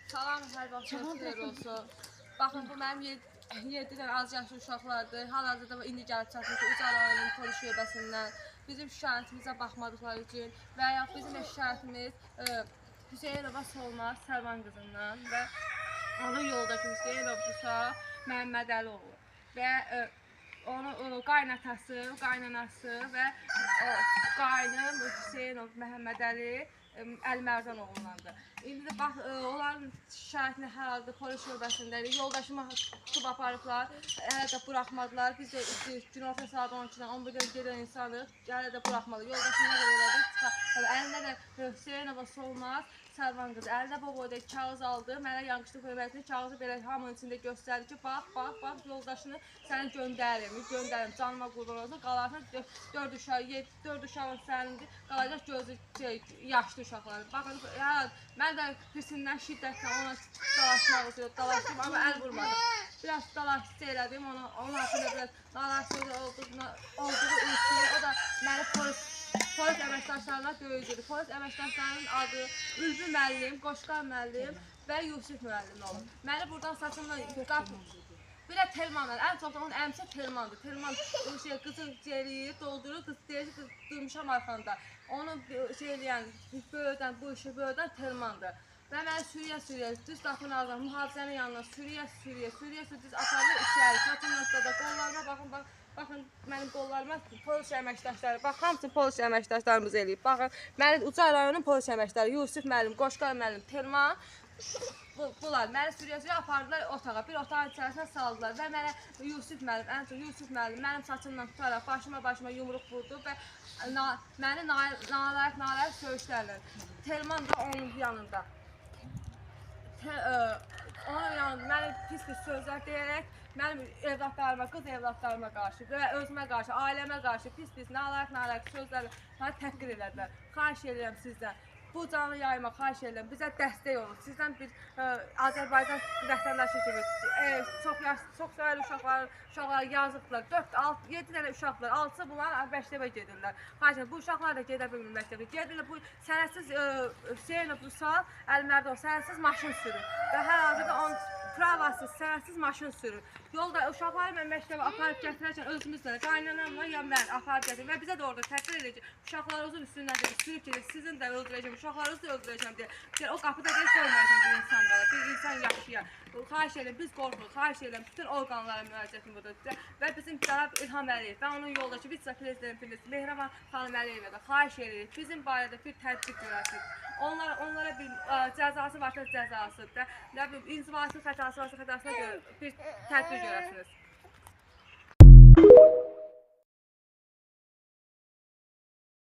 Salam, hər vaxtınız xeyir olsun. Baxın, bu mənim 7 dənə az yaşlı uşaqlardır. Hal-hazırda indi gəlib çatmışıq Ucar rayonunun polis şöbəsindən. Bizim şikayətimizə baxmadıqları üçün və ya bizim də şikayətimiz Hüseynova Solmaz Sərvan qızından və onun yoldaşı Hüseynovdursa Məhəmməd Əli oğlu və onun qaynatası, qaynanası və qaynım Hüseynov Məhəmməd Əli Əlmərdan oğlandır. İndi də bax, onların şikayətini hal-hazırda polis şöbəsindədir. Yoldaşımı tutub aparıblar, hələ də buraxmadılar. Biz də günorta saat 12-dən 11-də gedən insanıq, hələ də buraxmadılar. Yoldaşım nə qədər elədik, əlində də Hüseynova Solmaz Sərvan qızı, əlində bu boyda kağız aldı. Mənə yanlışlıq verməsini kağızı belə hamının içində göstərdi ki, bax, yoldaşını səni göndərim, canıma qurban olsun, qalarsan 4 uşağın sənindir, qalacaq gözü yaşlı uşaqlar. Baxın, mən də hirsindən şiddətlə ona dalaşmaq istəyirəm, dalaşdım, amma əl vurmadım. Biraz dalaşçı elədim, onun haqqında biraz dalaşçı olduğu üçün, o da məni polis əməkdaşlarına döyücüdür. Polis əməkdaşlarının adı Ülvi müəllim, Qoşqar müəllim və Yusif müəllim olur. Məni buradan saçımla qapır. Bir də Telmanlar, ən çox da onun əmsi Telmandır. Telman qızı celiyir, doldurur, qız deyir ki, durmuşam arxanda. Onu eləyən, bu işi böyüdən Telmandır. Və məni sürüyə, düz qapının ağzına, mühafizənin yanına sürüyə, düz aparır içəri. Saçımla da qollarına baxın, mənim qollarıma polis əməkdaşları, bax, hamısı polis əməkdaşlarımız eləyib. Baxın, məni Ucar rayonunun polis əməkdaşları, Yusif müəllim, Qoşqar müəllim, Telman, bunlar məni sürüyə apardılar otağa, bir otağın içərisinə saldılar və mənə Yusif müəllim, ən çox Yusif müəllim mənim saçımdan tutaraq başıma yumruq vurdu və məni nalayıq söyüşlərlə. Telman da onun yanında. Onun yanında məni pis sözlər deyərək mənim evlatlarıma, qız evlatlarıma qarşı və özümə qarşı, ailəmə qarşı pis, nalayıq sözlərlə məni təhqir elədilər. Xahiş edirəm sizdən. Bu canlı yayıma xahiş edirəm, bizə dəstək olun. Sizdən bir Azərbaycan vətəndaşı kimi çox sayılı uşaqlar yazıqlar. 7 dənə uşaqlar, 6-sı bunlar məktəbə gedirlər. Xahiş edirəm, bu uşaqlar da gedə bilmir məktəbə. Gedirlər, bu sənədsiz Hüseynov Rusal Əlmərdan sənədsiz maşın sürür və hal-hazırda onun pravasız, sənədsiz maşın sürür. Yolda uşaqları mən məktəbə aparıb gətirərkən özümüzlə, qaynanamla ya mən aparıb gətirim və bizə də orada təhqir edəcək. Uşaqlarınızın üstündən deyir, sürüb gedir, sizin də öldürəcəm, uşaqlarınızı da öldürəcəm deyir. O qapıda deyir, qoymayacaq bir insan qalır, bir insan yaşayar. Xahiş edirəm, biz qorxuruq, xahiş edirəm, bütün orqanlara müraciətim budur. Və bizim cənab İlham Əliyev və onun yoldaşı vitse-prezidentimiz Mehriban xanım Əliyevə də xahiş edirik, bizim barədə bir tədbir görəsiniz. Onlara bir cəzası varsa cəzasıdır. Nə bilim, inzibati xətası varsa xətasına görə bir tədbir görəsiniz.